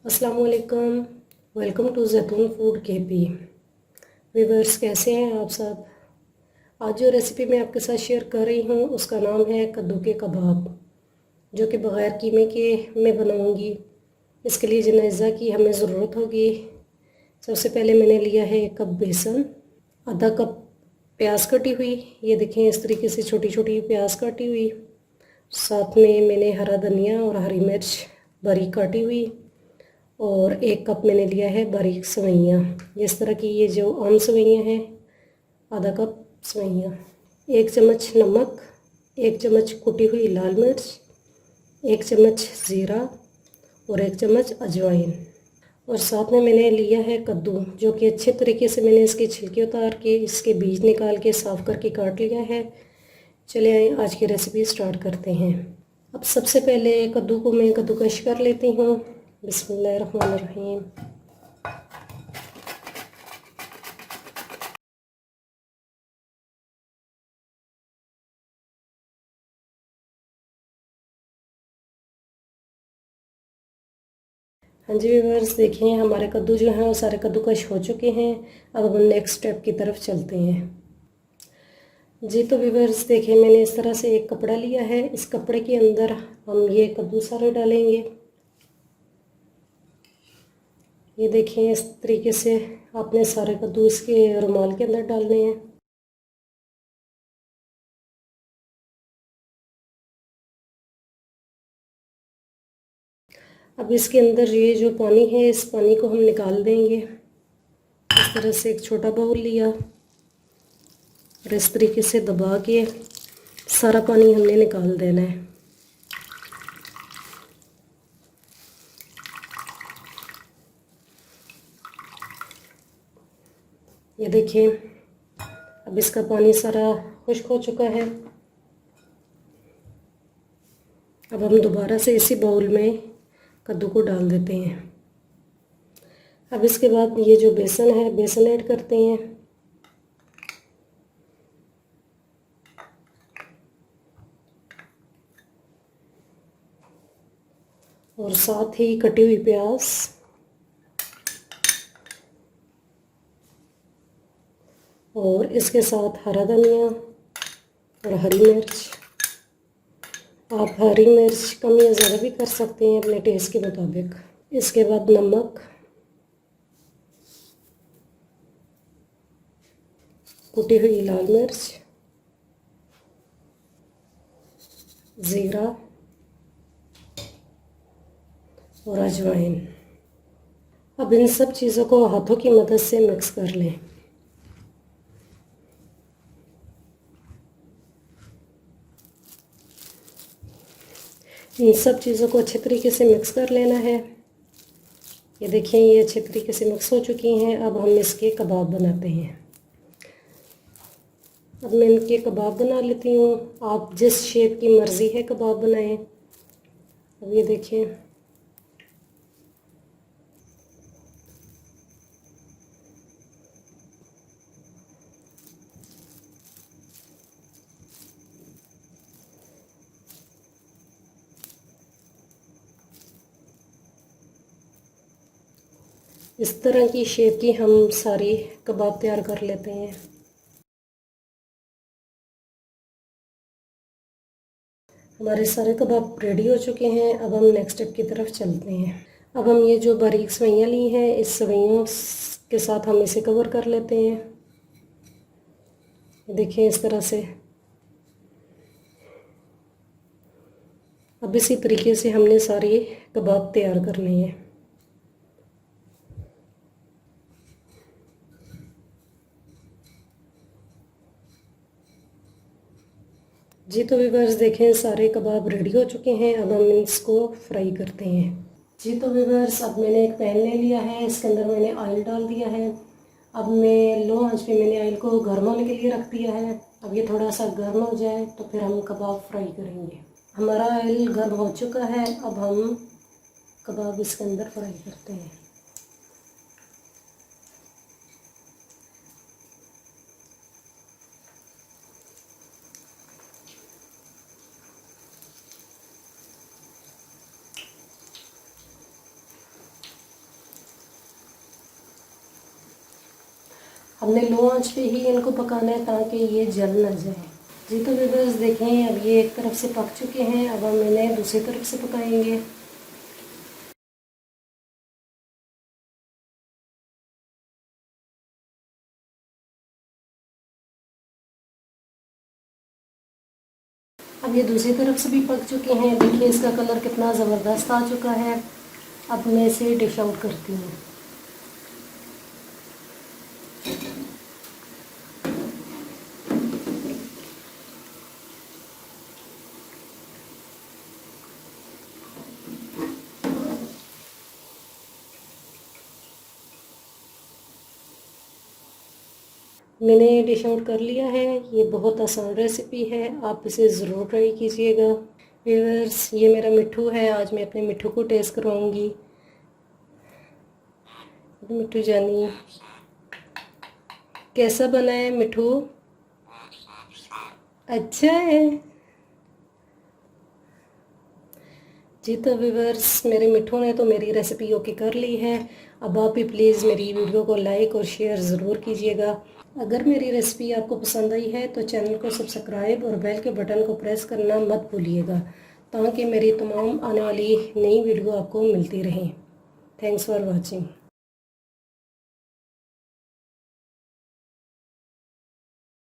अस्सलाम वालेकुम। Welcome to जैतून फूड केपी। व्यूअर्स, कैसे हैं आप सब। आज जो रेसिपी मैं आपके साथ शेयर कर रही हूँ उसका नाम है कद्दू के कबाब, जो कि बग़ैर कीमे के मैं बनाऊँगी। इसके लिए जिन अज्जा की हमें ज़रूरत होगी, सबसे पहले मैंने लिया है 1 कप बेसन, आधा कप प्याज कटी हुई, ये देखें इस तरीके से छोटी छोटी प्याज काटी हुई। साथ में मैंने हरा धनिया और हरी मिर्च बारीक काटी हुई, और 1 कप मैंने लिया है बारीक सवैयाँ। इस तरह की ये जो आम सवैयाँ हैं, आधा कप सवैयाँ, 1 चम्मच नमक, 1 चम्मच कुटी हुई लाल मिर्च, 1 चम्मच ज़ीरा और 1 चम्मच अजवाइन। और साथ में मैंने लिया है कद्दू, जो कि अच्छे तरीके से मैंने इसके छिलके उतार के, इसके बीज निकाल के साफ़ करके काट लिया है। चले आए आज की रेसिपी स्टार्ट करते हैं। अब सबसे पहले कद्दू को मैं कद्दूकश कर लेती हूँ। बिस्मिल्लाहिर्रहमानिर्रहीम। हाँ जी व्यूअर्स, देखिए हमारे कद्दू जो हैं वो सारे कद्दूकश हो चुके हैं। अब हम नेक्स्ट स्टेप की तरफ चलते हैं। जी तो व्यूअर्स, देखिए मैंने इस तरह से एक कपड़ा लिया है। इस कपड़े के अंदर हम ये कद्दू सारे डालेंगे। ये देखिए इस तरीके से आपने सारे कद्दू इसके रुमाल के अंदर डालने हैं। अब इसके अंदर ये जो पानी है, इस पानी को हम निकाल देंगे। इस तरह से एक छोटा बाउल लिया और इस तरीके से दबा के सारा पानी हमने निकाल देना है। ये देखिए अब इसका पानी सारा खुश्क हो चुका है। अब हम दोबारा से इसी बाउल में कद्दू को डाल देते हैं। अब इसके बाद ये जो बेसन है, बेसन ऐड करते हैं। और साथ ही कटी हुई प्याज और इसके साथ हरा धनिया और हरी मिर्च। आप हरी मिर्च कम या ज़्यादा भी कर सकते हैं अपने टेस्ट के मुताबिक। इसके बाद नमक, कुटी हुई लाल मिर्च, ज़ीरा और अजवाइन। अब इन सब चीज़ों को हाथों की मदद से मिक्स कर लें। इन सब चीज़ों को अच्छे तरीके से मिक्स कर लेना है। ये देखें ये अच्छे तरीके से मिक्स हो चुकी हैं। अब हम इसके कबाब बनाते हैं। अब मैं इनके कबाब बना लेती हूँ। आप जिस शेप की मर्ज़ी है कबाब बनाएं। अब ये देखें इस तरह की शेप की हम सारी कबाब तैयार कर लेते हैं। हमारे सारे कबाब रेडी हो चुके हैं। अब हम नेक्स्ट स्टेप की तरफ चलते हैं। अब हम ये जो बारीक सवैयाँ ली हैं, इस सवैयों के साथ हम इसे कवर कर लेते हैं। देखिए इस तरह से। अब इसी तरीके से हमने सारे कबाब तैयार करने हैं। जी तो व्यूअर्स, देखें सारे कबाब रेडी हो चुके हैं। अब हम इसको फ्राई करते हैं। जी तो व्यूअर्स, अब मैंने एक पैन ले लिया है। इसके अंदर मैंने ऑयल डाल दिया है। अब मैं लो आंच पे मैंने ऑयल को गर्म होने के लिए रख दिया है। अब ये थोड़ा सा गर्म हो जाए तो फिर हम कबाब फ्राई करेंगे। हमारा ऑयल गर्म हो चुका है। अब हम कबाब इसके अंदर फ्राई करते हैं। हमने लो आंच पे ही इनको पकाना है ताकि ये जल ना जाए। जी तो व्यूअर्स देखें, अब ये एक तरफ से पक चुके हैं, अब हम इन्हें दूसरी तरफ से पकाएंगे। अब ये दूसरी तरफ से भी पक चुके हैं। देखिए इसका कलर कितना ज़बरदस्त आ चुका है। अब मैं इसे डिश आउट करती हूँ। मैंने डिश आउट कर लिया है। ये बहुत आसान रेसिपी है, आप इसे ज़रूर ट्राई कीजिएगा। व्यूअर्स ये मेरा मिट्ठू है, आज मैं अपने मिट्ठू को टेस्ट करवाऊंगी। मिट्ठू जानी कैसा बना है मिट्ठू? अच्छा है। जी तो व्यूअर्स मेरे मिट्ठू ने तो मेरी रेसिपी ओके कर ली है। अब आप भी प्लीज़ मेरी वीडियो को लाइक और शेयर ज़रूर कीजिएगा। अगर मेरी रेसिपी आपको पसंद आई है तो चैनल को सब्सक्राइब और बेल के बटन को प्रेस करना मत भूलिएगा, ताकि मेरी तमाम आने वाली नई वीडियो आपको मिलती रहें। Thanks for watching.